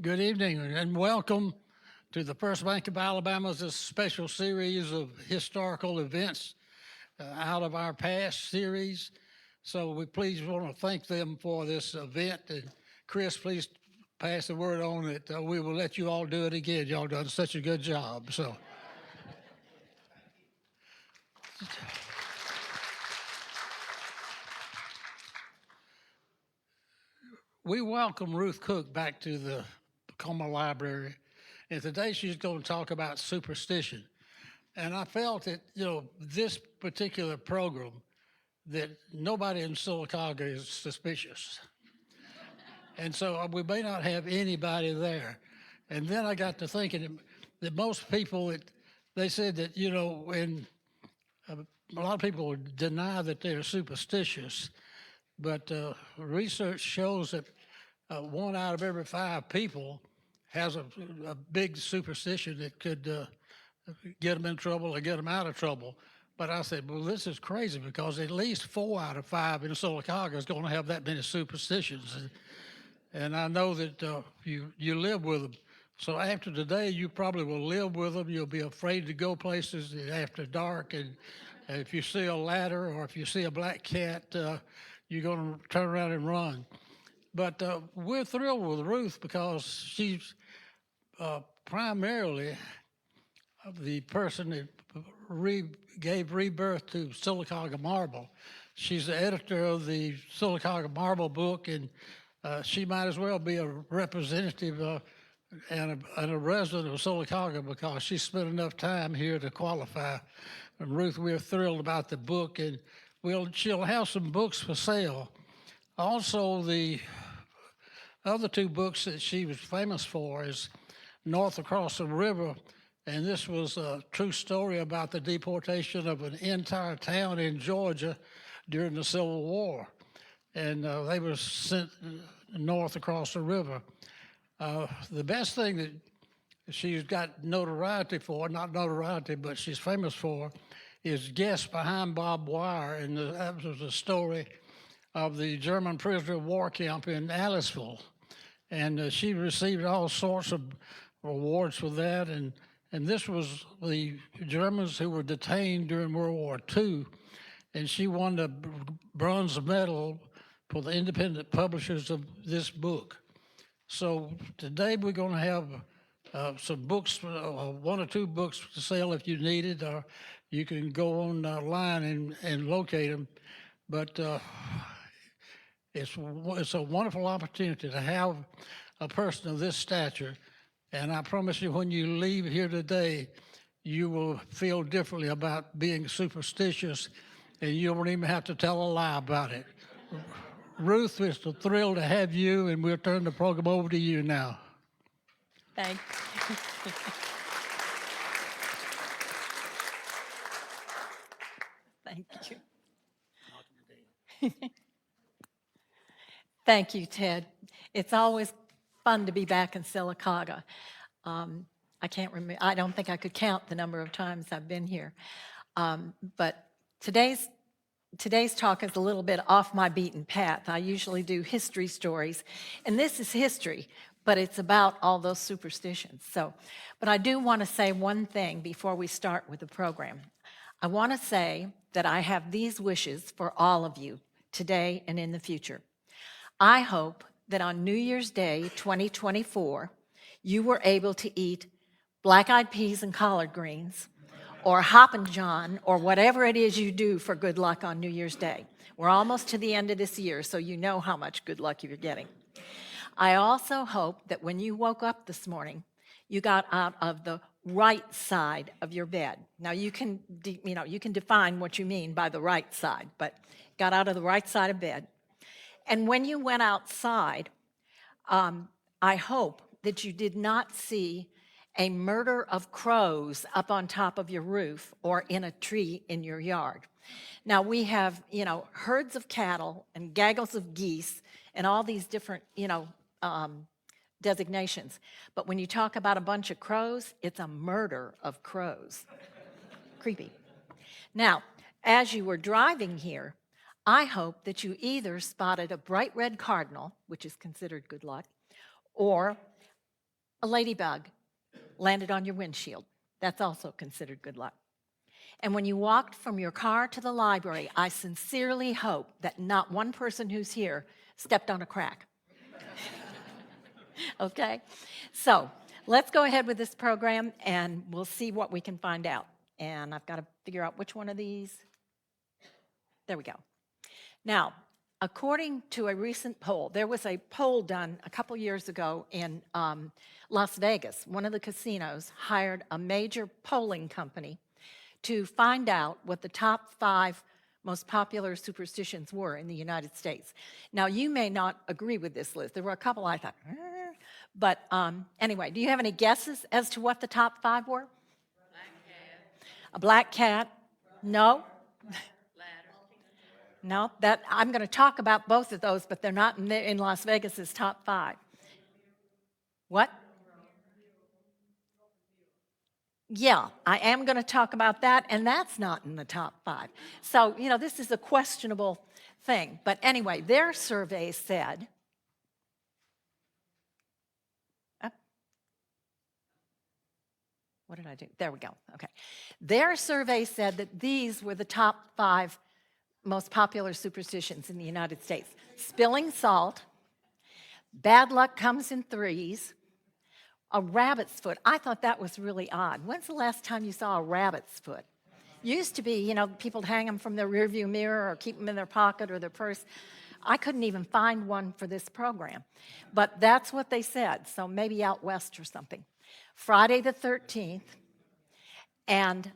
Good evening and welcome to the First Bank of Alabama's this special series of historical events out of our past series. So we please want to thank them for this event. And Chris, please pass the word on that we will let you all do it again. Y'all done such a good job. So we welcome Ruth Cook back to the Tacoma Library. And today she's going to talk about superstition. And I felt that, this particular program, that nobody in Sylacauga is suspicious. And so we may not have anybody there. And then I got to thinking that most people, they said that, when a lot of people deny that they're superstitious, but research shows that one out of every five people has a big superstition that could get them in trouble or get them out of trouble. But I said, well, this is crazy because at least 4 out of 5 in Sylacauga is going to have that many superstitions. And I know that you live with them. So after today, you probably will live with them. You'll be afraid to go places after dark. And if you see a ladder or if you see a black cat, you're going to turn around and run. But we're thrilled with Ruth because she's primarily the person that gave rebirth to Sylacauga Marble. She's the editor of the Sylacauga Marble book, and she might as well be a representative and a resident of Sylacauga because she spent enough time here to qualify. And Ruth, we're thrilled about the book, and she'll have some books for sale. Also, the other two books that she was famous for is North Across the River, and this was a true story about the deportation of an entire town in Georgia during the Civil War. And they were sent north across the river. The best thing that she's got notoriety for, not notoriety, but she's famous for, is Guest Behind Barbed Wire. And that was a story of the German prisoner of war camp in Aliceville. And she received all sorts of rewards for that. And this was the Germans who were detained during World War II. And she won the bronze medal for the independent publishers of this book. So today we're going to have some books, one or two books to sell if you need it, or you can go online and locate them. But it's a wonderful opportunity to have a person of this stature. And I promise you, when you leave here today, you will feel differently about being superstitious, and you won't even have to tell a lie about it. Ruth, it's a thrill to have you, and we'll turn the program over to you now. Thank you. Thank you, Ted. It's always fun to be back in Sylacauga. I can't remember, I don't think I could count the number of times I've been here. But today's talk is a little bit off my beaten path. I usually do history stories, and this is history, but it's about all those superstitions. But I do want to say one thing before we start with the program. I want to say that I have these wishes for all of you today and in the future. I hope that on New Year's Day 2024, you were able to eat black-eyed peas and collard greens, or Hoppin' John, or whatever it is you do for good luck on New Year's Day. We're almost to the end of this year, so you know how much good luck you're getting. I also hope that when you woke up this morning, you got out of the right side of your bed. Now you can define what you mean by the right side, but got out of the right side of bed. And when you went outside, I hope that you did not see a murder of crows up on top of your roof or in a tree in your yard. Now we have, herds of cattle and gaggles of geese and all these different, designations. But when you talk about a bunch of crows, it's a murder of crows. Creepy. Now, as you were driving here, I hope that you either spotted a bright red cardinal, which is considered good luck, or a ladybug landed on your windshield, that's also considered good luck. And when you walked from your car to the library, I sincerely hope that not one person who's here stepped on a crack. Okay? So let's go ahead with this program and we'll see what we can find out. And I've got to figure out which one of these. There we go. Now, according to a recent poll, there was a poll done a couple years ago in Las Vegas. One of the casinos hired a major polling company to find out what the top 5 most popular superstitions were in the United States. Now, you may not agree with this list. There were a couple I thought, but anyway, do you have any guesses as to what the top 5 were? A black cat? No? No, that I'm going to talk about both of those, but they're not in Las Vegas's top 5. What? Yeah, I am going to talk about that, and that's not in the top 5. So, this is a questionable thing. But anyway, their survey said, what did I do? There we go. Okay. Their survey said that these were the top 5 most popular superstitions in the United States. Spilling salt, bad luck comes in threes, a rabbit's foot. I thought that was really odd. When's the last time you saw a rabbit's foot? Used to be, people would hang them from their rearview mirror or keep them in their pocket or their purse. I couldn't even find one for this program. But that's what they said, so maybe out west or something. Friday the 13th and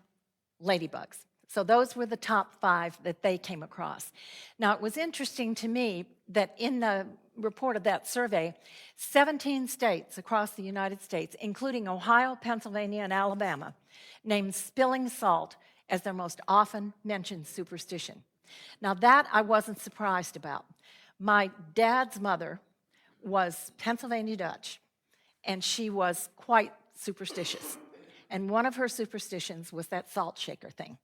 ladybugs. So those were the top 5 that they came across. Now, it was interesting to me that in the report of that survey, 17 states across the United States, including Ohio, Pennsylvania, and Alabama, named spilling salt as their most often mentioned superstition. Now, that I wasn't surprised about. My dad's mother was Pennsylvania Dutch, and she was quite superstitious. And one of her superstitions was that salt shaker thing.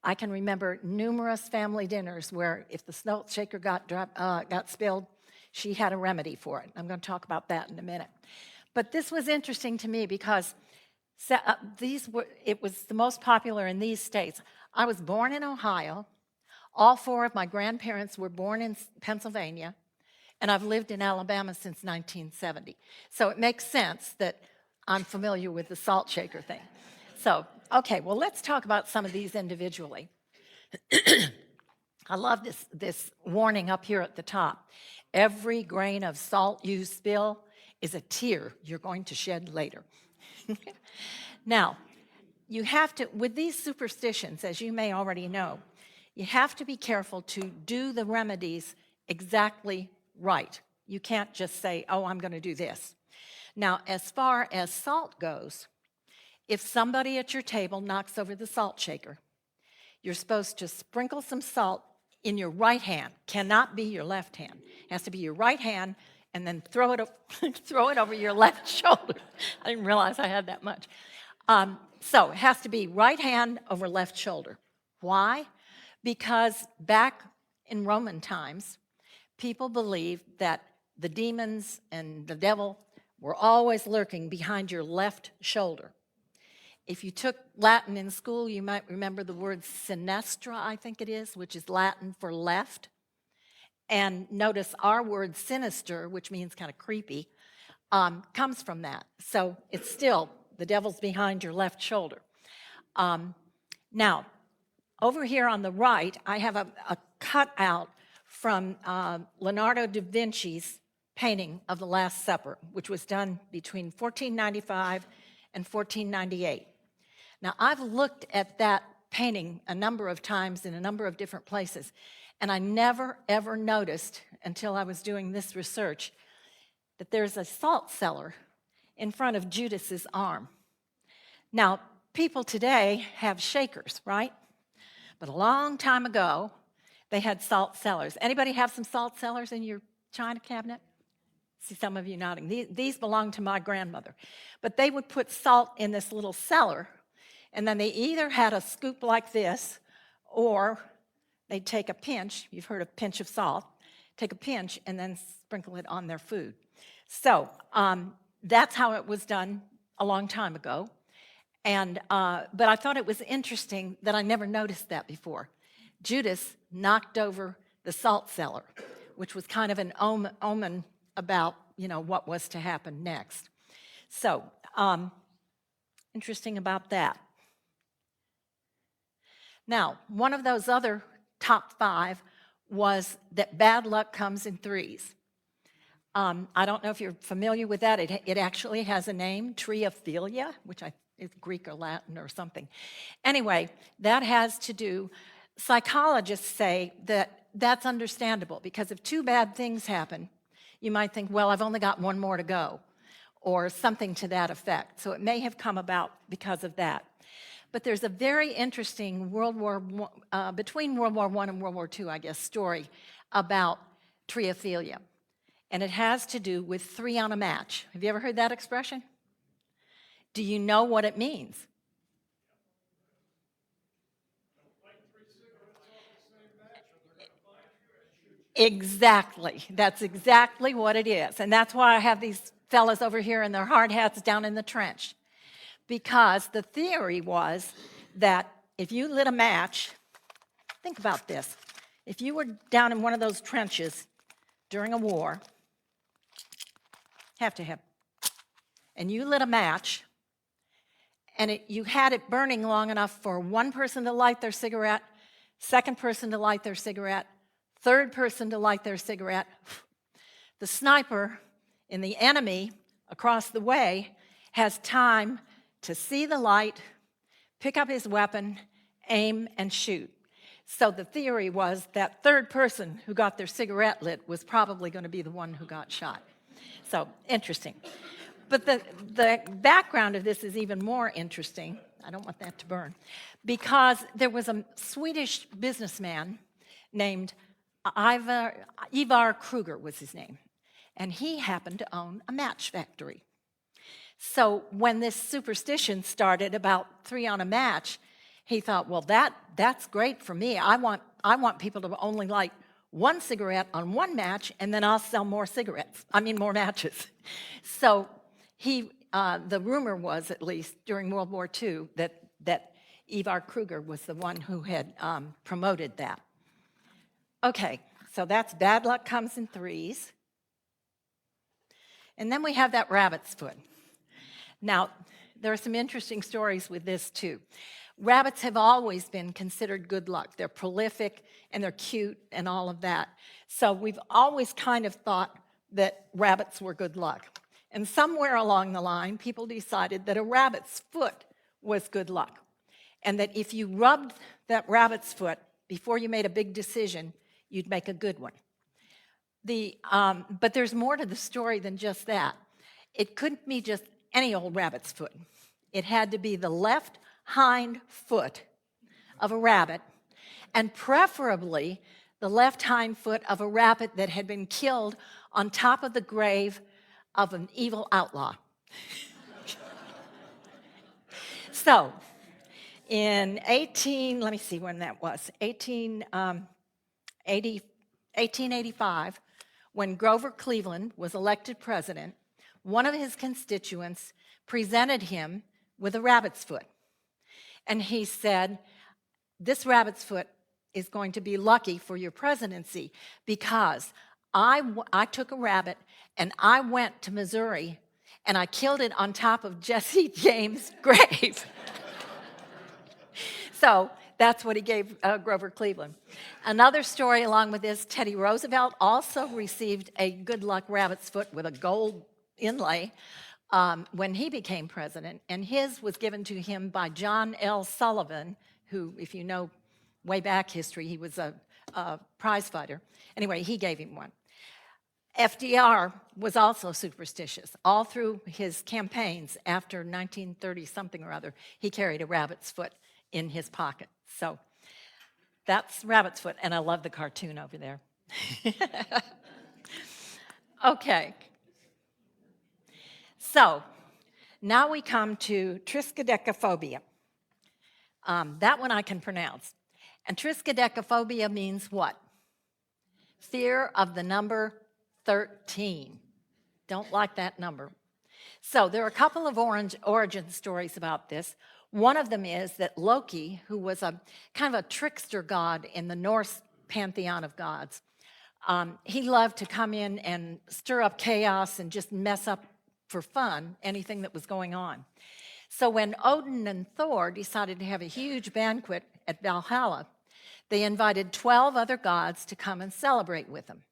I can remember numerous family dinners where if the salt shaker got spilled, she had a remedy for it. I'm going to talk about that in a minute. But this was interesting to me because it was the most popular in these states. I was born in Ohio. All 4 of my grandparents were born in Pennsylvania, and I've lived in Alabama since 1970. So it makes sense that I'm familiar with the salt shaker thing. So, okay, well, let's talk about some of these individually. I love this warning up here at the top. Every grain of salt you spill is a tear you're going to shed later. Now, you have to, with these superstitions, as you may already know, you have to be careful to do the remedies exactly right. You can't just say, oh, I'm going to do this. Now, as far as salt goes, if somebody at your table knocks over the salt shaker, you're supposed to sprinkle some salt in your right hand. Cannot be your left hand. It has to be your right hand, and then throw it over your left shoulder. I didn't realize I had that much. So it has to be right hand over left shoulder. Why? Because back in Roman times, people believed that the demons and the devil were always lurking behind your left shoulder. If you took Latin in school, you might remember the word sinistra, I think it is, which is Latin for left. And notice our word sinister, which means kind of creepy, comes from that. So it's still, the devil's behind your left shoulder. Now, over here on the right, I have a cutout from Leonardo da Vinci's painting of the Last Supper, which was done between 1495 and 1498. Now, I've looked at that painting a number of times in a number of different places, and I never, ever noticed until I was doing this research that there's a salt cellar in front of Judas's arm. Now, people today have shakers, right? But a long time ago, they had salt cellars. Anybody have some salt cellars in your china cabinet? See some of you nodding. These belonged to my grandmother. But they would put salt in this little cellar, and then they either had a scoop like this, or they'd take a pinch, you've heard of pinch of salt, take a pinch and then sprinkle it on their food. So that's how it was done a long time ago. And, but I thought it was interesting that I never noticed that before. Judas knocked over the salt cellar, which was kind of an omen about, what was to happen next. So, interesting about that. Now, one of those other top 5 was that bad luck comes in threes. I don't know if you're familiar with that. It actually has a name, Triophilia, which is Greek or Latin or something. Anyway, that has to do, psychologists say that that's understandable because if 2 bad things happen, you might think, well, I've only got 1 more to go, or something to that effect. So it may have come about because of that. But there's a very interesting between World War I and World War II, I guess, story about triophilia. And it has to do with 3 on a match. Have you ever heard that expression? Do you know what it means? Exactly. That's exactly what it is. And that's why I have these fellas over here in their hard hats down in the trench. Because the theory was that if you lit a match, think about this. If you were down in one of those trenches during a war, and you lit a match, and you had it burning long enough for one person to light their cigarette, second person to light their cigarette, third person to light their cigarette, the sniper in the enemy across the way has time to see the light, pick up his weapon, aim, and shoot. So the theory was that third person who got their cigarette lit was probably going to be the one who got shot. So interesting. But the background of this is even more interesting. I don't want that to burn. Because there was a Swedish businessman named Ivar Kruger was his name. And he happened to own a match factory. So when this superstition started about 3 on a match, he thought, well, that's great for me. I want people to only light 1 cigarette on 1 match, and then I'll sell more more matches. So the rumor was, at least during World War II, that Ivar Kruger was the one who had promoted that. Okay, so that's bad luck comes in threes. And then we have that rabbit's foot. Now, there are some interesting stories with this too. Rabbits have always been considered good luck. They're prolific and they're cute and all of that. So we've always kind of thought that rabbits were good luck. And somewhere along the line, people decided that a rabbit's foot was good luck. And that if you rubbed that rabbit's foot before you made a big decision, you'd make a good one. But there's more to the story than just that. It couldn't be just any old rabbit's foot. It had to be the left hind foot of a rabbit, and preferably the left hind foot of a rabbit that had been killed on top of the grave of an evil outlaw. So, in 1885, when Grover Cleveland was elected president, one of his constituents presented him with a rabbit's foot. And he said, this rabbit's foot is going to be lucky for your presidency because I took a rabbit and I went to Missouri and I killed it on top of Jesse James' grave. So that's what he gave Grover Cleveland. Another story along with this, Teddy Roosevelt also received a good luck rabbit's foot with a gold inlay when he became president, and his was given to him by John L. Sullivan, who, if you know way back history, he was a prize fighter. Anyway, he gave him one. FDR was also superstitious. All through his campaigns after 1930-something or other, he carried a rabbit's foot in his pocket. So that's rabbit's foot, and I love the cartoon over there. Okay. So now we come to triskaidekaphobia. That one I can pronounce. And triskaidekaphobia means what? Fear of the number 13. Don't like that number. So there are a couple of origin stories about this. One of them is that Loki, who was a kind of a trickster god in the Norse pantheon of gods, he loved to come in and stir up chaos and just mess up for fun anything that was going on. So when Odin and Thor decided to have a huge banquet at Valhalla, they invited 12 other gods to come and celebrate with them.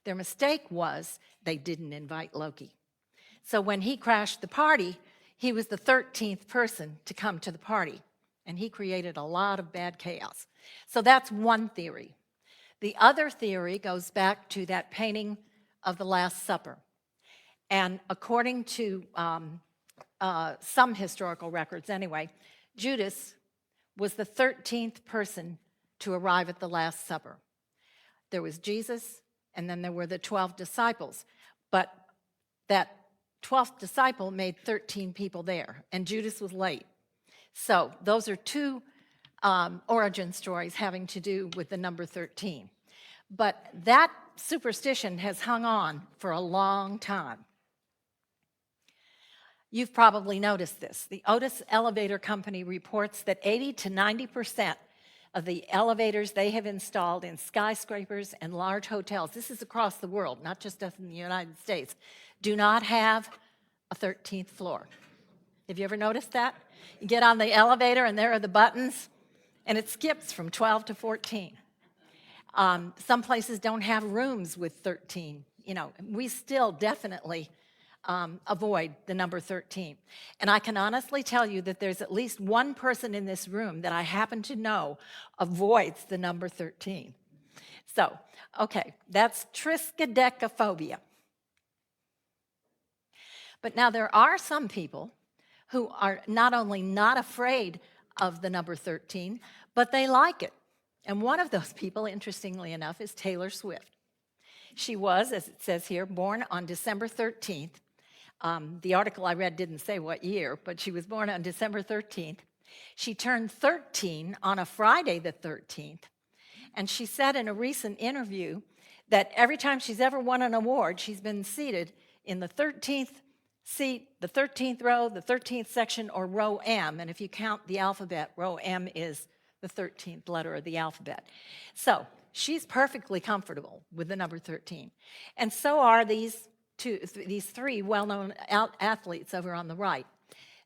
Their mistake was they didn't invite Loki. So when he crashed the party, he was the 13th person to come to the party, and he created a lot of bad chaos. So that's one theory. The other theory goes back to that painting of the Last Supper. And according to some historical records anyway, Judas was the 13th person to arrive at the Last Supper. There was Jesus, and then there were the 12 disciples. But that 12th disciple made 13 people there, and Judas was late. So those are two origin stories having to do with the number 13. But that superstition has hung on for a long time. You've probably noticed this. The Otis Elevator Company reports that 80 to 90% of the elevators they have installed in skyscrapers and large hotels, this is across the world, not just us in the United States, do not have a 13th floor. Have you ever noticed that? You get on the elevator and there are the buttons, and it skips from 12 to 14. Some places don't have rooms with 13. You know, we still definitely avoid the number 13. And I can honestly tell you that there's at least one person in this room that I happen to know avoids the number 13. So, okay, that's triskaidekaphobia. But now there are some people who are not only not afraid of the number 13, but they like it. And one of those people, interestingly enough, is Taylor Swift. She was, as it says here, born on December 13th. The article I read didn't say what year, but she was born on December 13th. She turned 13 on a Friday the 13th. And she said in a recent interview that every time she's ever won an award, she's been seated in the 13th seat, the 13th row, the 13th section, or row M. And if you count the alphabet, row M is the 13th letter of the alphabet. So she's perfectly comfortable with the number 13. And so are these three well-known athletes over on the right.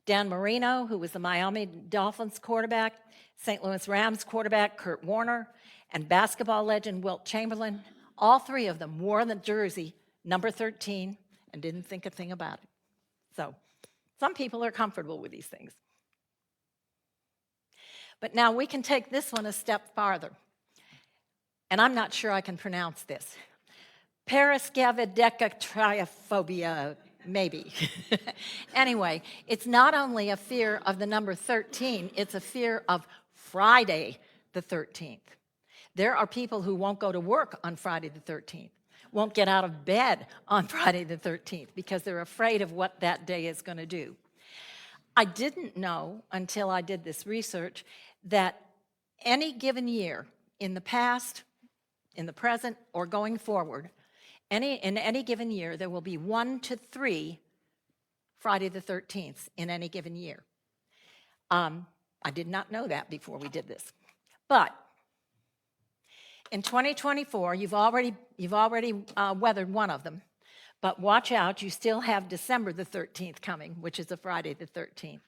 Dan Marino, who was the Miami Dolphins quarterback, St. Louis Rams quarterback Kurt Warner, and basketball legend Wilt Chamberlain, all three of them wore the jersey number 13 and didn't think a thing about it. So some people are comfortable with these things. But now we can take this one a step farther. And I'm not sure I can pronounce this. Paraskavidekatriophobia, maybe. Anyway, it's not only a fear of the number 13, it's a fear of Friday the 13th. There are people who won't go to work on Friday the 13th, won't get out of bed on Friday the 13th because they're afraid of what that day is going to do. I didn't know until I did this research that any given year, in the past, in the present, or going forward, in any given year, there will be 1 to 3 Friday the 13th in any given year. I did not know that before we did this. But in 2024, you've already weathered one of them. But watch out, you still have December the 13th coming, which is a Friday the 13th.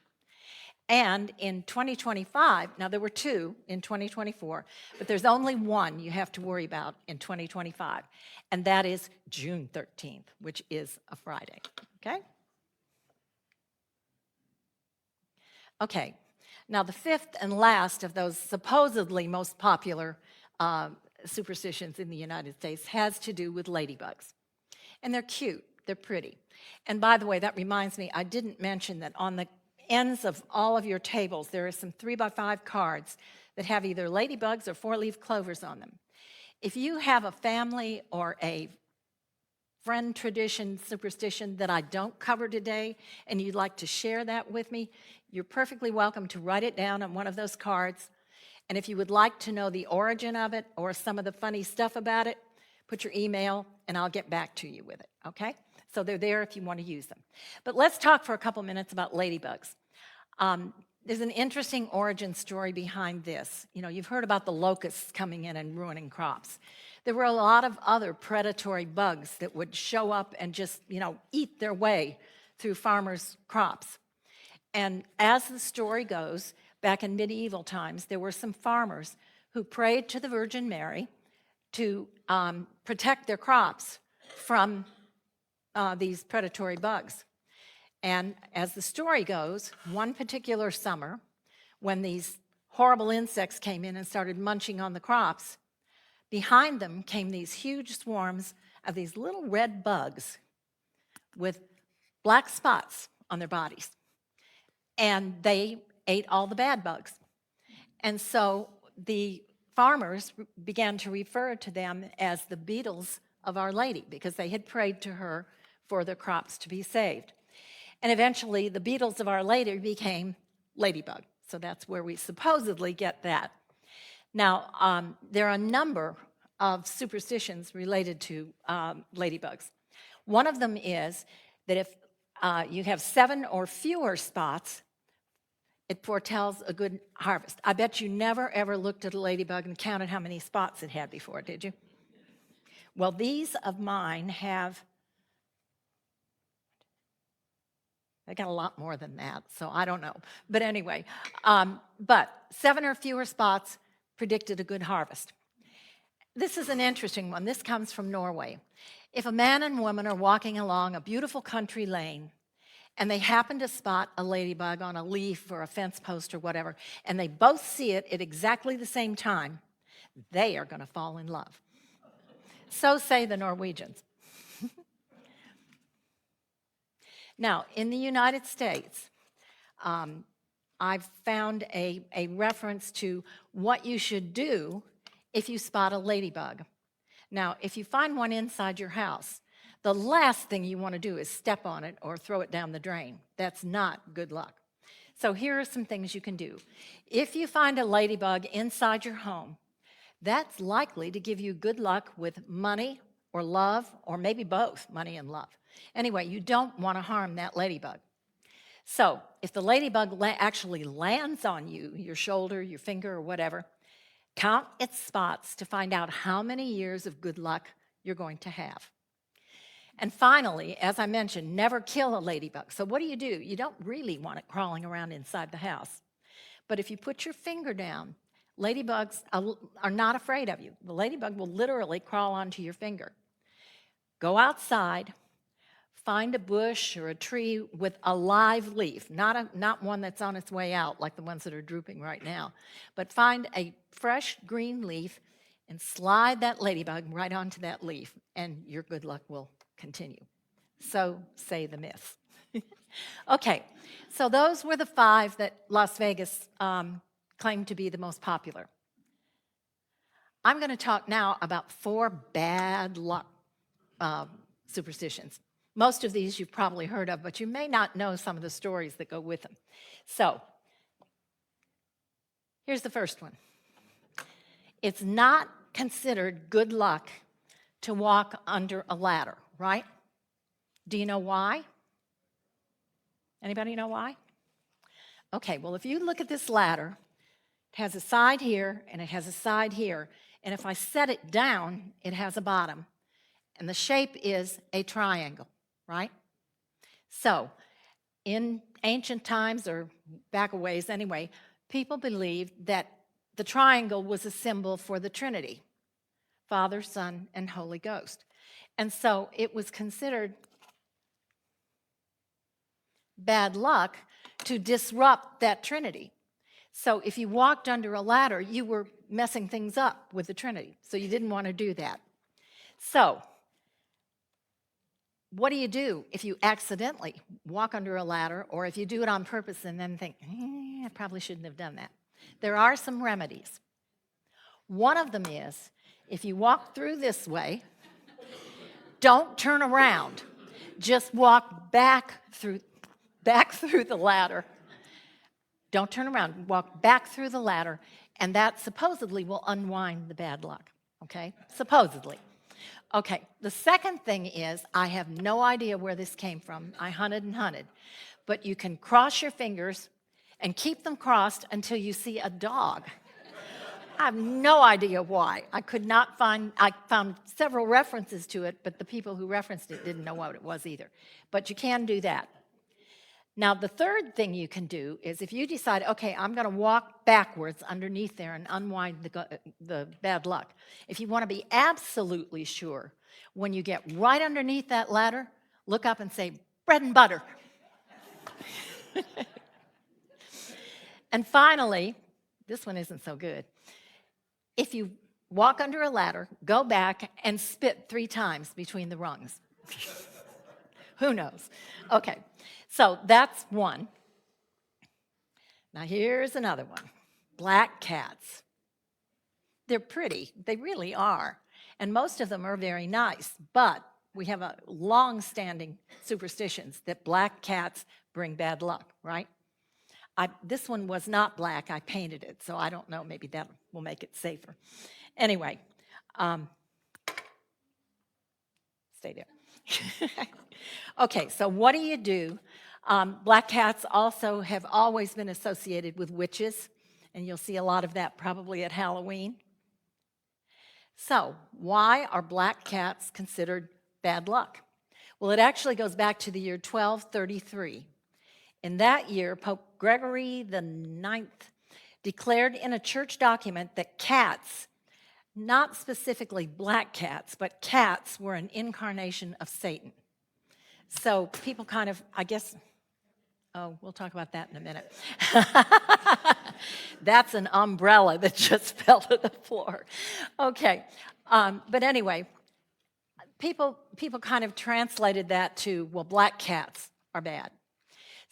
And in 2025, now there were 2 in 2024, but there's only one you have to worry about in 2025, and that is June 13th, which is a Friday, okay? Okay, now the fifth and last of those supposedly most popular superstitions in the United States has to do with ladybugs. And they're cute, they're pretty. And by the way, that reminds me, I didn't mention that on the ends of all of your tables, there are some 3x5 cards that have either ladybugs or 4-leaf clovers on them. If you have a family or a friend tradition, superstition that I don't cover today, and you'd like to share that with me, you're perfectly welcome to write it down on one of those cards. And if you would like to know the origin of it or some of the funny stuff about it, put your email and I'll get back to you with it, okay? So they're there if you want to use them. But let's talk for a couple minutes about ladybugs. There's an interesting origin story behind this. You know, you've heard about the locusts coming in and ruining crops. There were a lot of other predatory bugs that would show up and just, eat their way through farmers' crops. And as the story goes, back in medieval times, there were some farmers who prayed to the Virgin Mary to protect their crops from these predatory bugs. And as the story goes, one particular summer, when these horrible insects came in and started munching on the crops, behind them came these huge swarms of these little red bugs with black spots on their bodies. And they ate all the bad bugs. And so the farmers began to refer to them as the beetles of Our Lady, because they had prayed to her for their crops to be saved. And eventually, the beetles of Our Lady became ladybug. So that's where we supposedly get that. Now, there are a number of superstitions related to ladybugs. One of them is that if you have 7 or fewer spots, it foretells a good harvest. I bet you never, ever looked at a ladybug and counted how many spots it had before, did you? Well, these of mine have... I got a lot more than that, so I don't know. But anyway, but 7 or fewer spots predicted a good harvest. This is an interesting one. This comes from Norway. If a man and woman are walking along a beautiful country lane and they happen to spot a ladybug on a leaf or a fence post or whatever, and they both see it at exactly the same time, they are going to fall in love. So say the Norwegians. Now, in the United States, I've found a reference to what you should do if you spot a ladybug. Now, if you find one inside your house, the last thing you want to do is step on it or throw it down the drain. That's not good luck. So here are some things you can do. If you find a ladybug inside your home, that's likely to give you good luck with money or love, or maybe both, money and love. Anyway, you don't want to harm that ladybug. So if the ladybug actually lands on you, your shoulder, your finger, or whatever, count its spots to find out how many years of good luck you're going to have. And finally, as I mentioned, never kill a ladybug. So what do? You don't really want it crawling around inside the house. But if you put your finger down, ladybugs are not afraid of you. The ladybug will literally crawl onto your finger. Go outside, find a bush or a tree with a live leaf, not one that's on its way out like the ones that are drooping right now, but find a fresh green leaf and slide that ladybug right onto that leaf, and your good luck will continue. So say the myths. Okay, so those were the 5 that Las Vegas claimed to be the most popular. I'm going to talk now about 4 bad luck superstitions. Most of these you've probably heard of, but you may not know some of the stories that go with them. So, here's the first one. It's not considered good luck to walk under a ladder, right? Do you know why? Anybody know why? Okay, well, if you look at this ladder, it has a side here and it has a side here. And if I set it down, it has a bottom. And the shape is a triangle, right? So, in ancient times, or back a ways anyway, people believed that the triangle was a symbol for the Trinity, Father, Son, and Holy Ghost. And so it was considered bad luck to disrupt that Trinity. So if you walked under a ladder, you were messing things up with the Trinity. So you didn't want to do that. So what do you do if you accidentally walk under a ladder, or if you do it on purpose and then think, I probably shouldn't have done that? There are some remedies. One of them is, if you walk through this way, don't turn around. Just walk back through the ladder. Don't turn around. Walk back through the ladder, and that supposedly will unwind the bad luck, okay? Supposedly. Okay, the second thing is, I have no idea where this came from. I hunted and hunted. But you can cross your fingers and keep them crossed until you see a dog. I have no idea why. I found several references to it, but the people who referenced it didn't know what it was either. But you can do that. Now, the third thing you can do is if you decide, okay, I'm going to walk backwards underneath there and unwind the bad luck. If you want to be absolutely sure, when you get right underneath that ladder, look up and say, bread and butter. And finally, this one isn't so good. If you walk under a ladder, go back and spit 3 times between the rungs. Who knows? Okay, so that's one. Now here's another one. Black cats. They're pretty. They really are. And most of them are very nice. But we have a long-standing superstitions that black cats bring bad luck, right? This one was not black. I painted it, so I don't know. Maybe that will make it safer. Anyway, stay there. Okay, so what do? Black cats also have always been associated with witches, and you'll see a lot of that probably at Halloween. So why are black cats considered bad luck? Well, it actually goes back to the year 1233. In that year, Pope Gregory IX declared in a church document that cats, not specifically black cats, but cats were an incarnation of Satan. So people kind of, I guess, oh, we'll talk about that in a minute. That's an umbrella that just fell to the floor. Okay, but anyway, people kind of translated that to, well, black cats are bad.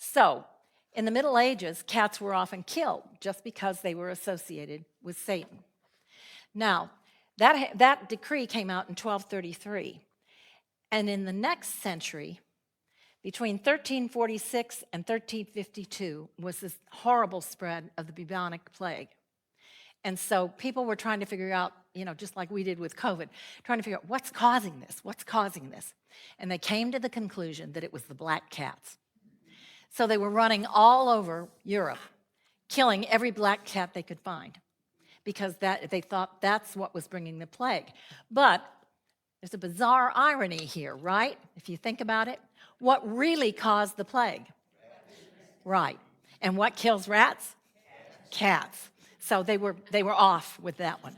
So, in the Middle Ages, cats were often killed just because they were associated with Satan. Now, that decree came out in 1233. And in the next century, between 1346 and 1352, was this horrible spread of the bubonic plague. And so people were trying to figure out, just like we did with COVID, trying to figure out what's causing this? What's causing this? And they came to the conclusion that it was the black cats. So they were running all over Europe, killing every black cat they could find, because they thought that's what was bringing the plague. But there's a bizarre irony here, right? If you think about it, what really caused the plague? Right. And what kills rats? Cats. So they were off with that one.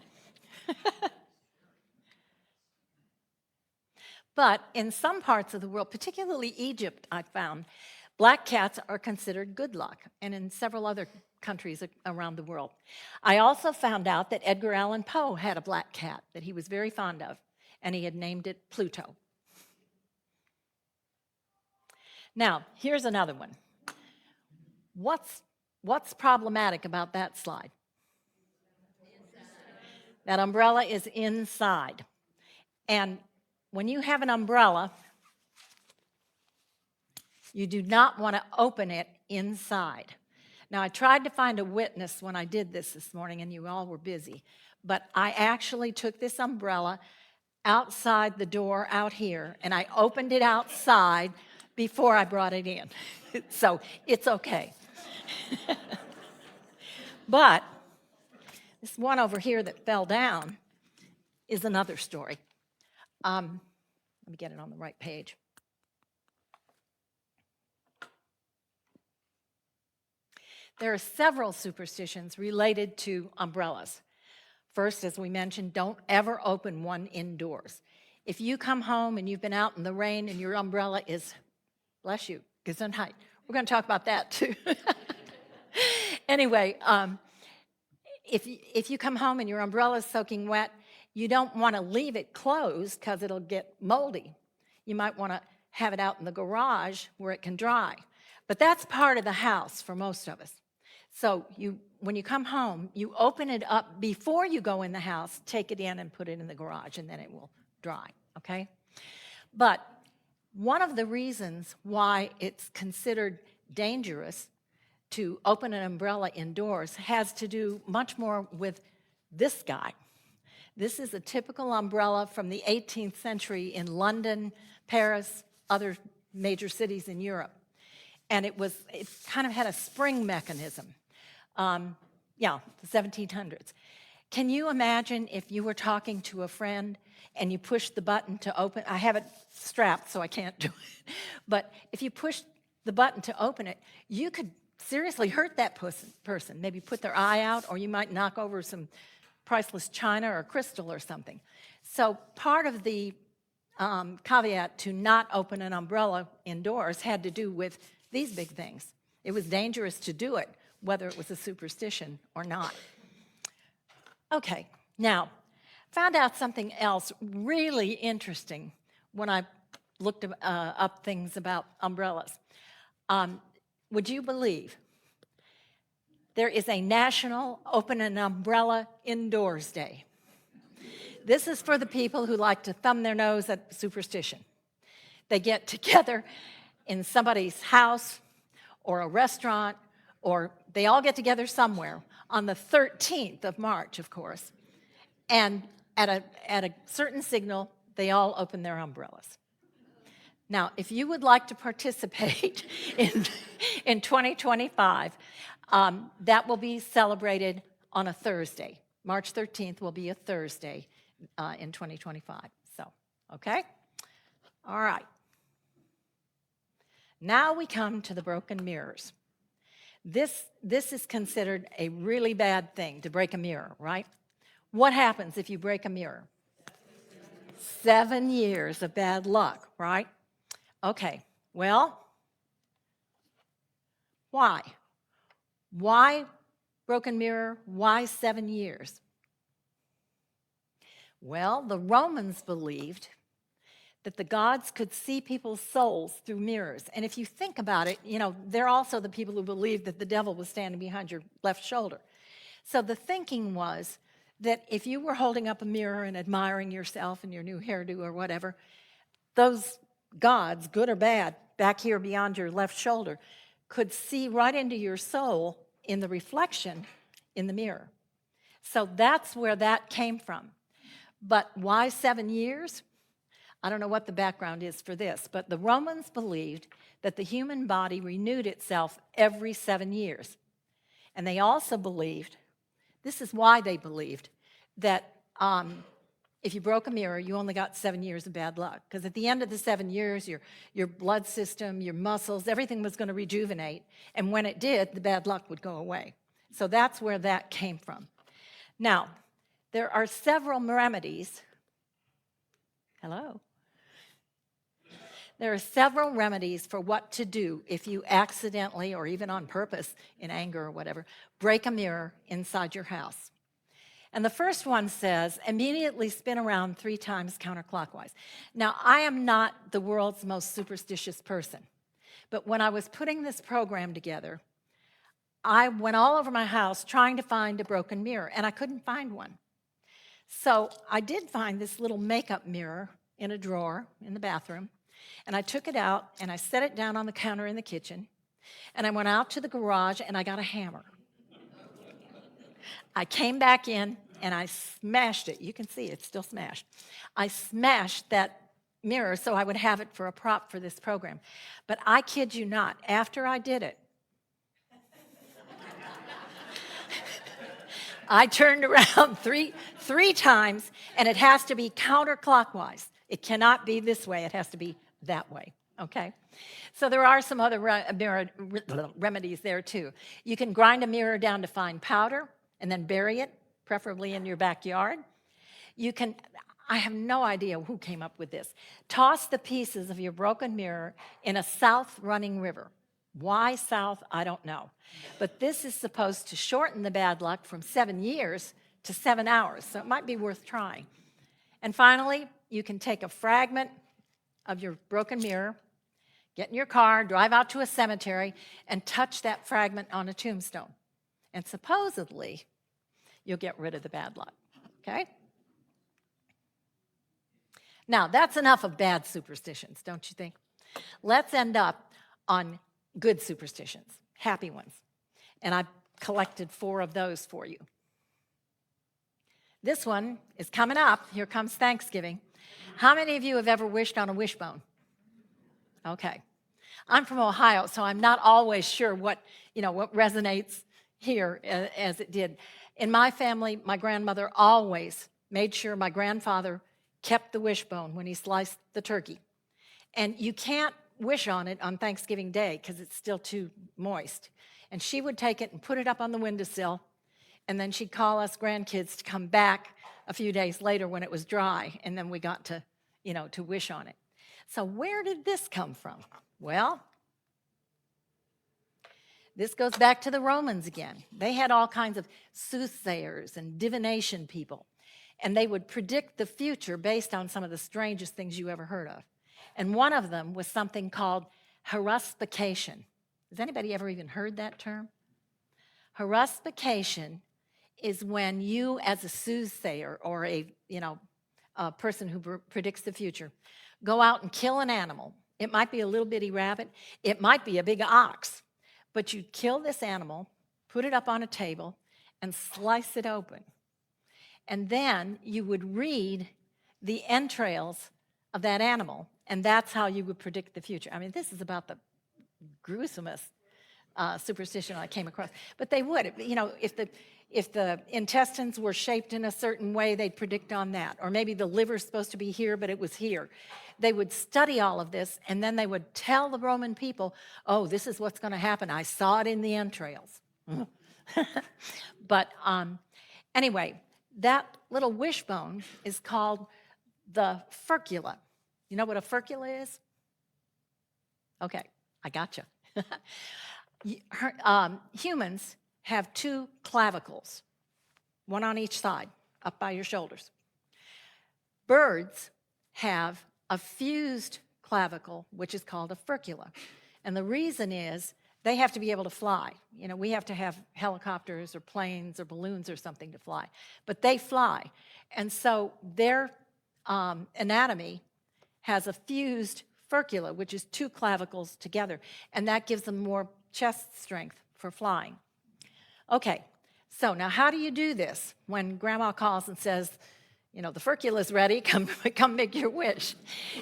But in some parts of the world, particularly Egypt, I found, black cats are considered good luck, and in several other countries around the world. I also found out that Edgar Allan Poe had a black cat that he was very fond of, and he had named it Pluto. Now, here's another one. What's problematic about that slide? That umbrella is inside. And when you have an umbrella, you do not want to open it inside. Now, I tried to find a witness when I did this morning, and you all were busy. But I actually took this umbrella outside the door out here, and I opened it outside before I brought it in. So it's okay. But this one over here that fell down is another story. Let me get it on the right page. There are several superstitions related to umbrellas. First, as we mentioned, don't ever open one indoors. If you come home and you've been out in the rain and your umbrella is, bless you, Gesundheit. We're going to talk about that too. Anyway, if you come home and your umbrella is soaking wet, you don't want to leave it closed because it'll get moldy. You might want to have it out in the garage where it can dry. But that's part of the house for most of us. So when you come home, you open it up before you go in the house, take it in and put it in the garage, and then it will dry, okay? But one of the reasons why it's considered dangerous to open an umbrella indoors has to do much more with this guy. This is a typical umbrella from the 18th century in London, Paris, other major cities in Europe. And it kind of had a spring mechanism. Yeah, the 1700s. Can you imagine if you were talking to a friend and you pushed the button to open? I have it strapped, so I can't do it. But if you pushed the button to open it, you could seriously hurt that person. Maybe put their eye out, or you might knock over some priceless china or crystal or something. So part of the caveat to not open an umbrella indoors had to do with these big things. It was dangerous to do it, whether it was a superstition or not. Okay, now, found out something else really interesting when I looked up things about umbrellas. Would you believe there is a National Open an Umbrella Indoors Day? This is for the people who like to thumb their nose at superstition. They get together in somebody's house or a restaurant, or they all get together somewhere on the 13th of March, of course, and at a certain signal, they all open their umbrellas. Now, if you would like to participate in 2025, that will be celebrated on a Thursday. March 13th will be a Thursday in 2025. So, okay? All right. Now we come to the broken mirrors. This is considered a really bad thing, to break a mirror, right? What happens if you break a mirror? 7 years of bad luck, right? Okay, well, why? Why broken mirror? Why 7 years? Well, the Romans believed that the gods could see people's souls through mirrors. And if you think about it, you know, they're also the people who believed that the devil was standing behind your left shoulder. So the thinking was that if you were holding up a mirror and admiring yourself and your new hairdo or whatever, those gods, good or bad, back here beyond your left shoulder, could see right into your soul in the reflection in the mirror. So that's where that came from. But why 7 years? I don't know what the background is for this, but the Romans believed that the human body renewed itself every 7 years. And they also believed, this is why they believed, that if you broke a mirror, you only got 7 years of bad luck. Because at the end of the 7 years, your blood system, your muscles, everything was going to rejuvenate. And when it did, the bad luck would go away. So that's where that came from. Now, there are several remedies. Hello? There are several remedies for what to do if you accidentally, or even on purpose, in anger or whatever, break a mirror inside your house. And the first one says, immediately spin around 3 times counterclockwise. Now, I am not the world's most superstitious person, but when I was putting this program together, I went all over my house trying to find a broken mirror, and I couldn't find one. So I did find this little makeup mirror in a drawer in the bathroom, and I took it out and I set it down on the counter in the kitchen, and I went out to the garage and I got a hammer. I came back in and I smashed it. You can see it's still smashed. I smashed that mirror so I would have it for a prop for this program. But I kid you not, after I did it, I turned around three times, and it has to be counterclockwise. It cannot be this way. It has to be that way, okay? So there are some other remedies there, too. You can grind a mirror down to fine powder and then bury it, preferably in your backyard. You can, I have no idea who came up with this. Toss the pieces of your broken mirror in a south-running river. Why south? I don't know. But this is supposed to shorten the bad luck from 7 years to 7 hours, so it might be worth trying. And finally, you can take a fragment of your broken mirror, get in your car, drive out to a cemetery, and touch that fragment on a tombstone. And supposedly, you'll get rid of the bad luck, okay? Now, that's enough of bad superstitions, don't you think? Let's end up on good superstitions, happy ones. And I've collected 4 of those for you. This one is coming up. Here comes Thanksgiving. How many of you have ever wished on a wishbone? Okay. I'm from Ohio, so I'm not always sure what resonates here as it did. In my family, my grandmother always made sure my grandfather kept the wishbone when he sliced the turkey. And you can't wish on it on Thanksgiving Day because it's still too moist. And she would take it and put it up on the windowsill, and then she'd call us grandkids to come back a few days later when it was dry, and then we got to wish on it. So where did this come from? Well, this goes back to the Romans again. They had all kinds of soothsayers and divination people, and they would predict the future based on some of the strangest things you ever heard of. And one of them was something called haruspication. Has anybody ever even heard that term? Haruspication is when you, as a soothsayer or a person who predicts the future, go out and kill an animal. It might be a little bitty rabbit. It might be a big ox. But you kill this animal, put it up on a table, and slice it open. And then you would read the entrails of that animal, and that's how you would predict the future. I mean, this is about the gruesomest superstition I came across. But they would, if the intestines were shaped in a certain way, they'd predict on that. Or maybe the liver's supposed to be here, but it was here. They would study all of this, and then they would tell the Roman people, oh, this is what's going to happen. I saw it in the entrails. But anyway, that little wishbone is called the furcula. You know what a furcula is? Okay, I gotcha. Humans have two clavicles, one on each side, up by your shoulders. Birds have a fused clavicle, which is called a furcula. And the reason is they have to be able to fly. We have to have helicopters or planes or balloons or something to fly. But they fly. And so their anatomy has a fused furcula, which is two clavicles together. And that gives them more chest strength for flying. Okay, so now how do you do this when grandma calls and says, the furcula's ready, come make your wish?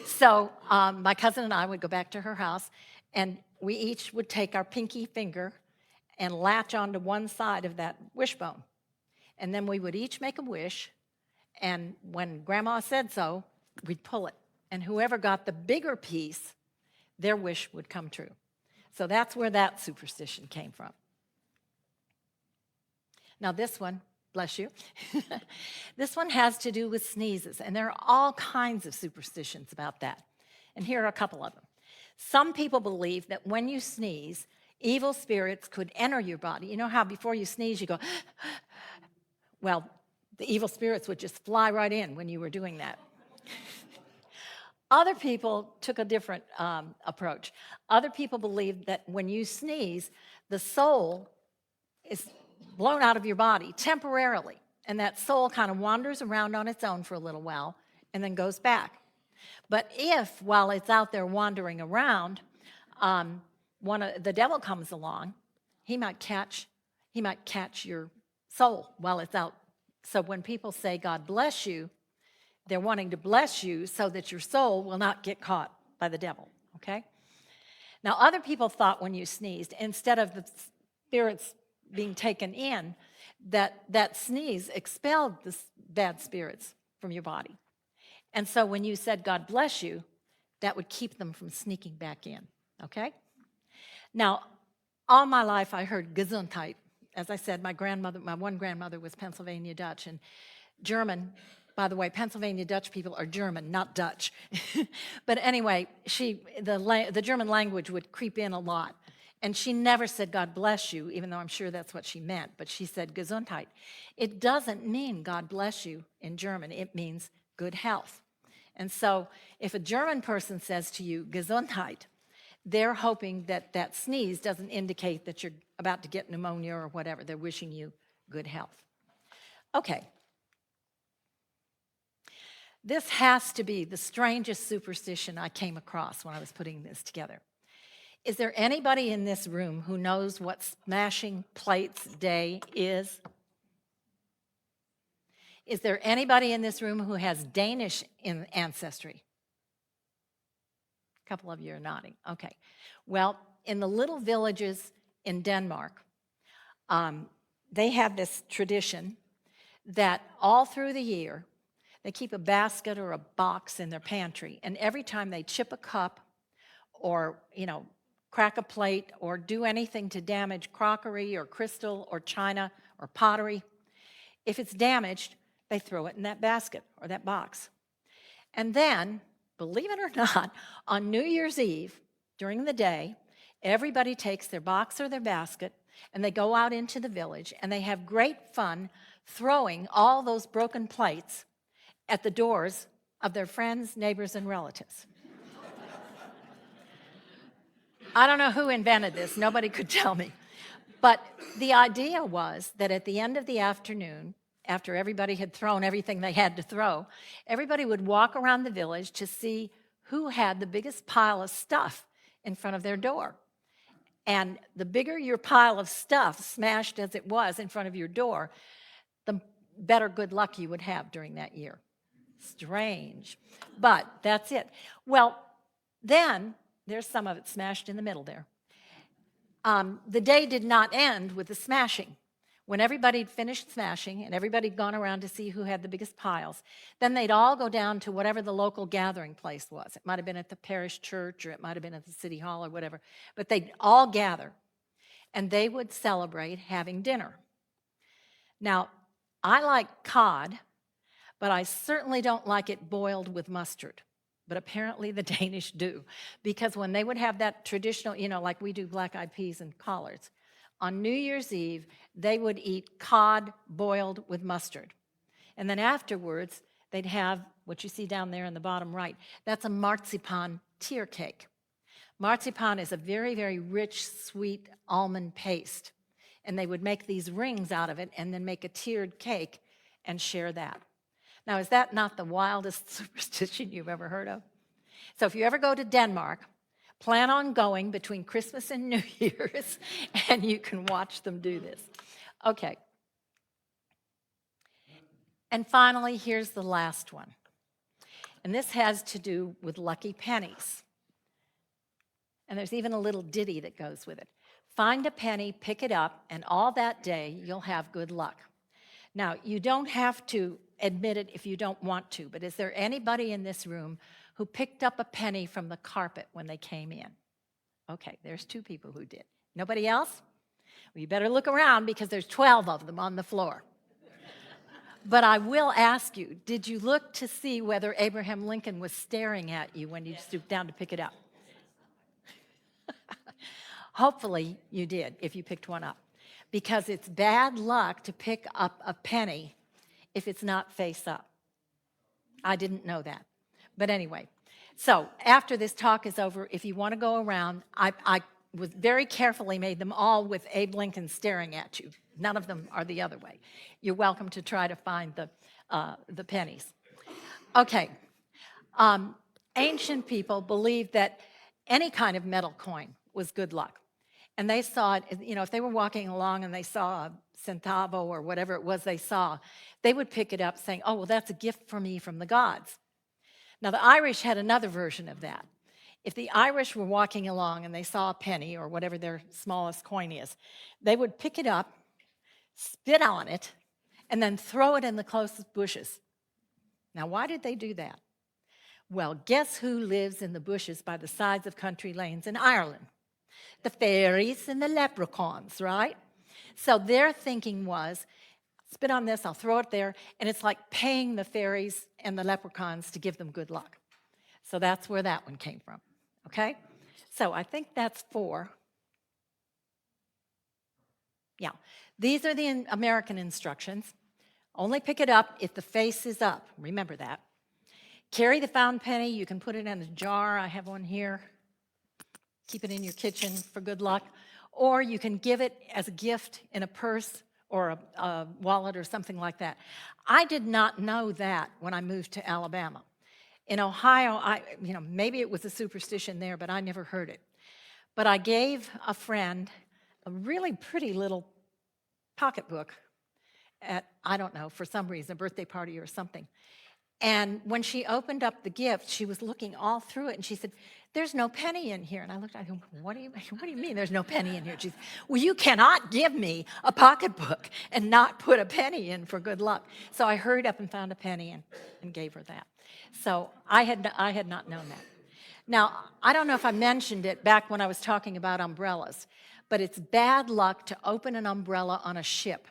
So my cousin and I would go back to her house, and we each would take our pinky finger and latch onto one side of that wishbone. And then we would each make a wish, and when grandma said so, we'd pull it. And whoever got the bigger piece, their wish would come true. So that's where that superstition came from. Now this one, bless you, this one has to do with sneezes, and there are all kinds of superstitions about that. And here are a couple of them. Some people believe that when you sneeze, evil spirits could enter your body. You know how before you sneeze, you go, well, the evil spirits would just fly right in when you were doing that. Other people took a different approach. Other people believe that when you sneeze, the soul is blown out of your body temporarily, and that soul kind of wanders around on its own for a little while and then goes back. But if, while it's out there wandering around, the devil comes along, he might catch your soul while it's out. So when people say, God bless you, they're wanting to bless you so that your soul will not get caught by the devil, okay? Now, other people thought when you sneezed, instead of the spirits being taken in, that sneeze expelled the bad spirits from your body. And so when you said, God bless you, that would keep them from sneaking back in, okay? Now, all my life I heard Gesundheit. As I said, my one grandmother was Pennsylvania Dutch, and German. By the way, Pennsylvania Dutch people are German, not Dutch. But anyway, the German language would creep in a lot. And she never said, God bless you, even though I'm sure that's what she meant. But she said, Gesundheit. It doesn't mean God bless you in German. It means good health. And so if a German person says to you, Gesundheit, they're hoping that that sneeze doesn't indicate that you're about to get pneumonia or whatever. They're wishing you good health. Okay. This has to be the strangest superstition I came across when I was putting this together. Is there anybody in this room who knows what Smashing Plates Day is? Is there anybody in this room who has Danish in ancestry? A couple of you are nodding. Okay. Well, in the little villages in Denmark, they have this tradition that all through the year, they keep a basket or a box in their pantry, and every time they chip a cup or, crack a plate or do anything to damage crockery or crystal or china or pottery, if it's damaged, they throw it in that basket or that box. And then, believe it or not, on New Year's Eve, during the day, everybody takes their box or their basket and they go out into the village and they have great fun throwing all those broken plates at the doors of their friends, neighbors, and relatives. I don't know who invented this. Nobody could tell me. But the idea was that at the end of the afternoon, after everybody had thrown everything they had to throw, everybody would walk around the village to see who had the biggest pile of stuff in front of their door. And the bigger your pile of stuff, smashed as it was in front of your door, the better good luck you would have during that year. Strange, but that's it. Well, then there's some of it smashed in the middle there. The day did not end with the smashing. When everybody had finished smashing and everybody had gone around to see who had the biggest piles, then they'd all go down to whatever the local gathering place was. It might have been at the parish church or it might have been at the city hall or whatever, but they'd all gather and they would celebrate having dinner. Now, I like cod, but I certainly don't like it boiled with mustard. But apparently the Danish do, because when they would have that traditional, like we do black-eyed peas and collards, on New Year's Eve, they would eat cod boiled with mustard. And then afterwards, they'd have what you see down there in the bottom right. That's a marzipan tear cake. Marzipan is a very, very rich, sweet almond paste. And they would make these rings out of it and then make a tiered cake and share that. Now, is that not the wildest superstition you've ever heard of? So if you ever go to Denmark, plan on going between Christmas and New Year's, and you can watch them do this. Okay. And finally, here's the last one. And this has to do with lucky pennies. And there's even a little ditty that goes with it. Find a penny, pick it up, and all that day you'll have good luck. Now, you don't have to admit it if you don't want to, but is there anybody in this room who picked up a penny from the carpet when they came in? Okay, there's 2 people who did. Nobody else? Well, you better look around because there's 12 of them on the floor. But I will ask you, did you look to see whether Abraham Lincoln was staring at you when you stooped down to pick it up? Hopefully you did, if you picked one up, because it's bad luck to pick up a penny if it's not face up. I didn't know that. But anyway, so after this talk is over, if you want to go around, I was very carefully made them all with Abe Lincoln staring at you. None of them are the other way. You're welcome to try to find the pennies. Okay. Ancient people believed that any kind of metal coin was good luck. And they saw it, if they were walking along and they saw a centavo or whatever it was they saw, they would pick it up saying, oh, well, that's a gift for me from the gods. Now, the Irish had another version of that. If the Irish were walking along and they saw a penny or whatever their smallest coin is, they would pick it up, spit on it, and then throw it in the closest bushes. Now, why did they do that? Well, guess who lives in the bushes by the sides of country lanes in Ireland? The fairies and the leprechauns, right? So their thinking was, spit on this, I'll throw it there, and it's like paying the fairies and the leprechauns to give them good luck. So that's where that one came from, okay? So I think that's 4. Yeah, these are the American instructions. Only pick it up if the face is up. Remember that. Carry the found penny. You can put it in a jar. I have one here. Keep it in your kitchen for good luck. Or you can give it as a gift in a purse or a wallet or something like that. I did not know that when I moved to Alabama. In Ohio, maybe it was a superstition there, but I never heard it. But I gave a friend a really pretty little pocketbook, at, I don't know, for some reason, a birthday party or something. And when she opened up the gift, she was looking all through it, and she said, "There's no penny in here." And I looked at her, what do you mean there's no penny in here? She said, "Well, you cannot give me a pocketbook and not put a penny in for good luck." So I hurried up and found a penny and gave her that. So I had not known that. Now, I don't know if I mentioned it back when I was talking about umbrellas, but it's bad luck to open an umbrella on a ship.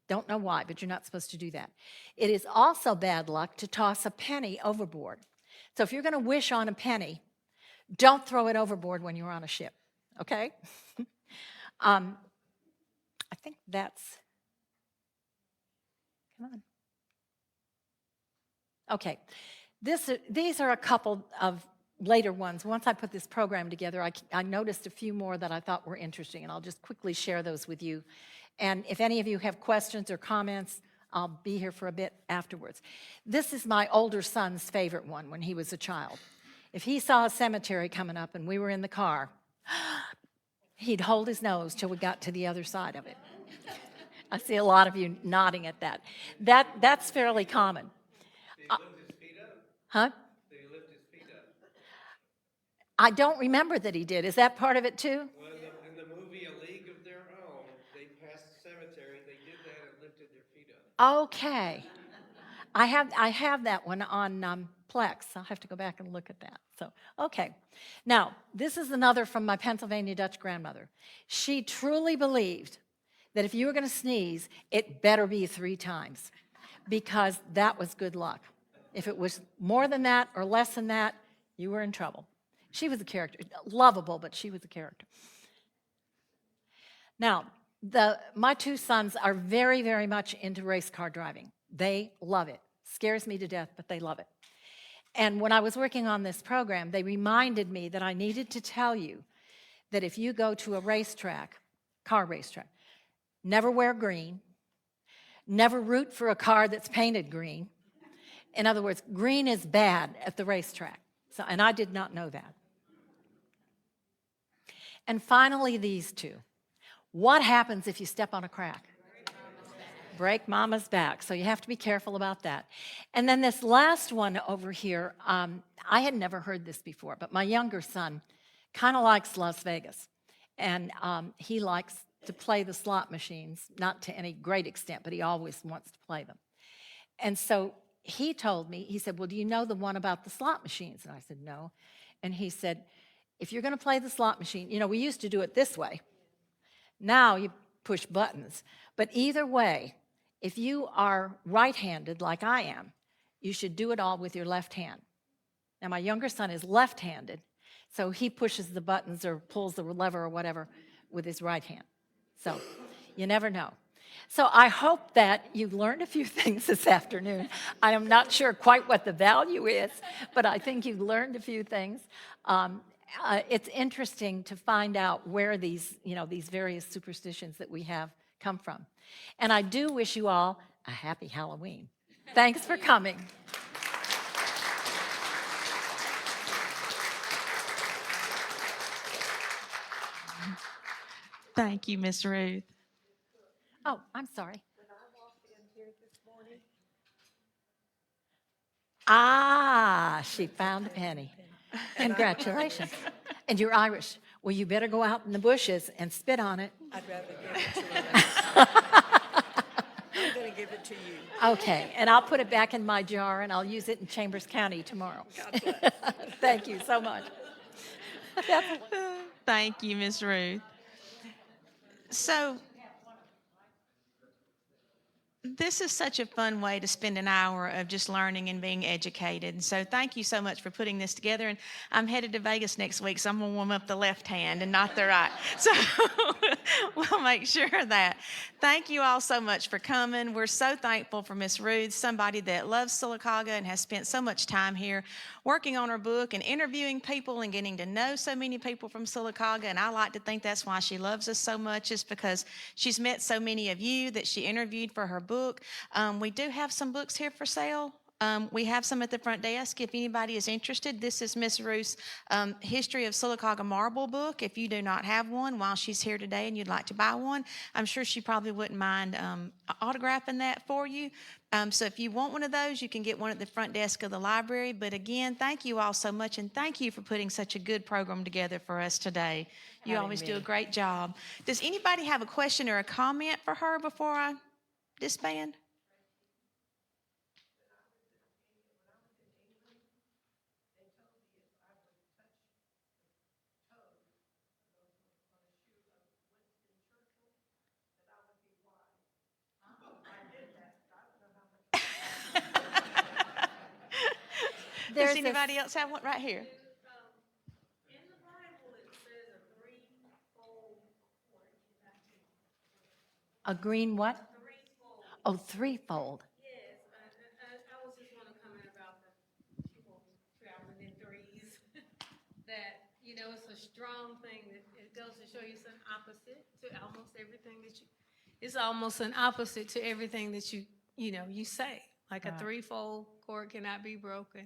Don't know why, but you're not supposed to do that. It is also bad luck to toss a penny overboard. So if you're going to wish on a penny, don't throw it overboard when you're on a ship, okay? I think that's, come on. Okay, these are a couple of later ones. Once I put this program together, I noticed a few more that I thought were interesting, and I'll just quickly share those with you. And if any of you have questions or comments, I'll be here for a bit afterwards. This is my older son's favorite one when he was a child. If he saw a cemetery coming up and we were in the car, he'd hold his nose till we got to the other side of it. I see a lot of you nodding at that. That's fairly common. Did he lift his feet up? Huh? Did he lift his feet up? I don't remember that he did. Is that part of it too? Well, in the movie A League of Their Own, they passed the cemetery, they did that and lifted their feet up. Okay. I have that one on Plex. I'll have to go back and look at that. So, okay. Now, this is another from my Pennsylvania Dutch grandmother. She truly believed that if you were going to sneeze, it better be 3 times, because that was good luck. If it was more than that or less than that, you were in trouble. She was a character, lovable, but she was a character. Now, my 2 sons are very, very much into race car driving. They love it. Scares me to death, but they love it. And when I was working on this program, they reminded me that I needed to tell you that if you go to a racetrack, car racetrack, never wear green, never root for a car that's painted green. In other words, green is bad at the racetrack. So, and I did not know that. And finally, these 2. What happens if you step on a crack? Break mama's back. So you have to be careful about that. And then this last one over here, I had never heard this before, but my younger son kind of likes Las Vegas. And he likes to play the slot machines, not to any great extent, but he always wants to play them. And so he told me, he said, "Well, do you know the one about the slot machines?" And I said, "No." And he said, "If you're going to play the slot machine, we used to do it this way. Now you push buttons. But either way, if you are right-handed like I am, you should do it all with your left hand." Now, my younger son is left-handed, so he pushes the buttons or pulls the lever or whatever with his right hand. So you never know. So I hope that you learned a few things this afternoon. I am not sure quite what the value is, but I think you learned a few things. It's interesting to find out where these various superstitions that we have come from. And I do wish you all a happy Halloween. Thanks for coming. Thank you, Miss Ruth. Oh, I'm sorry. She found a penny. Congratulations. And you're Irish. Well, you better go out in the bushes and spit on it. I'd rather give it to her. I'm going to give it to you. Okay, and I'll put it back in my jar, and I'll use it in Chambers County tomorrow. God bless. Thank you so much. Thank you, Miss Ruth. So, this is such a fun way to spend an hour of just learning and being educated. So thank you so much for putting this together. And I'm headed to Vegas next week, so I'm going to warm up the left hand and not the right. So we'll make sure of that. Thank you all so much for coming. We're so thankful for Miss Ruth, somebody that loves Sylacauga and has spent so much time here working on her book and interviewing people and getting to know so many people from Sylacauga. And I like to think that's why she loves us so much, is because she's met so many of you that she interviewed for her book. We do have some books here for sale. We have some at the front desk if anybody is interested. This is Miss Ruth's History of Sylacauga Marble book. If you do not have one while she's here today and you'd like to buy one, I'm sure she probably wouldn't mind autographing that for you. So if you want one of those, you can get one at the front desk of the library. But again, thank you all so much, and thank you for putting such a good program together for us today. You always do a great job. Does anybody have a question or a comment for her before I disband? Does anybody else have one right here? A green what? Oh, threefold. Yes, I was just want to comment about the people traveling in threes. That, it's a strong thing that it goes to show you it's an opposite to almost everything it's almost an opposite to everything that you say. Like a threefold cord cannot be broken.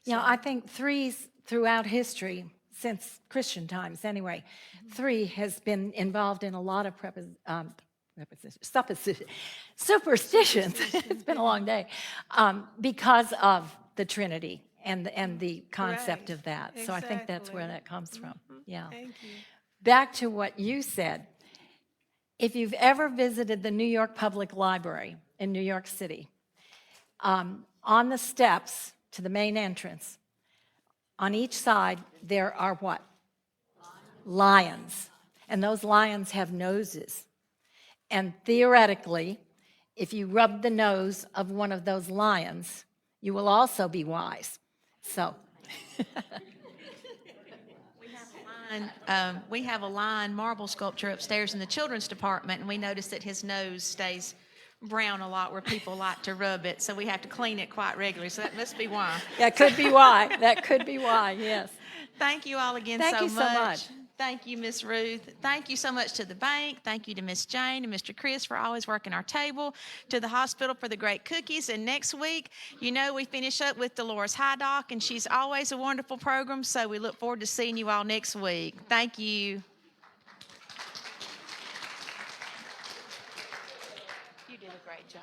I think threes throughout history, since Christian times anyway, three has been involved in a lot of superstitions. It's been a long day, because of the Trinity and the concept of that. So I think that's where that comes from. Yeah. Thank you. Back to what you said. If you've ever visited the New York Public Library in New York City, on the steps to the main entrance, on each side, there are what? Lions. And those lions have noses. And theoretically, if you rub the nose of one of those lions, you will also be wise. So. We have a lion marble sculpture upstairs in the children's department, and we noticed that his nose stays brown a lot where people like to rub it, so we have to clean it quite regularly. So that must be why. That could be why. That could be why, yes. Thank you all again Thank so you so much. much. Thank you, Miss Ruth. Thank you so much to the bank. Thank you to Miss Jane and Mr. Chris for always working our table, to the hospital for the great cookies. And next week, we finish up with Dolores Hydock, and she's always a wonderful program, so we look forward to seeing you all next week. Thank you. You did a great job.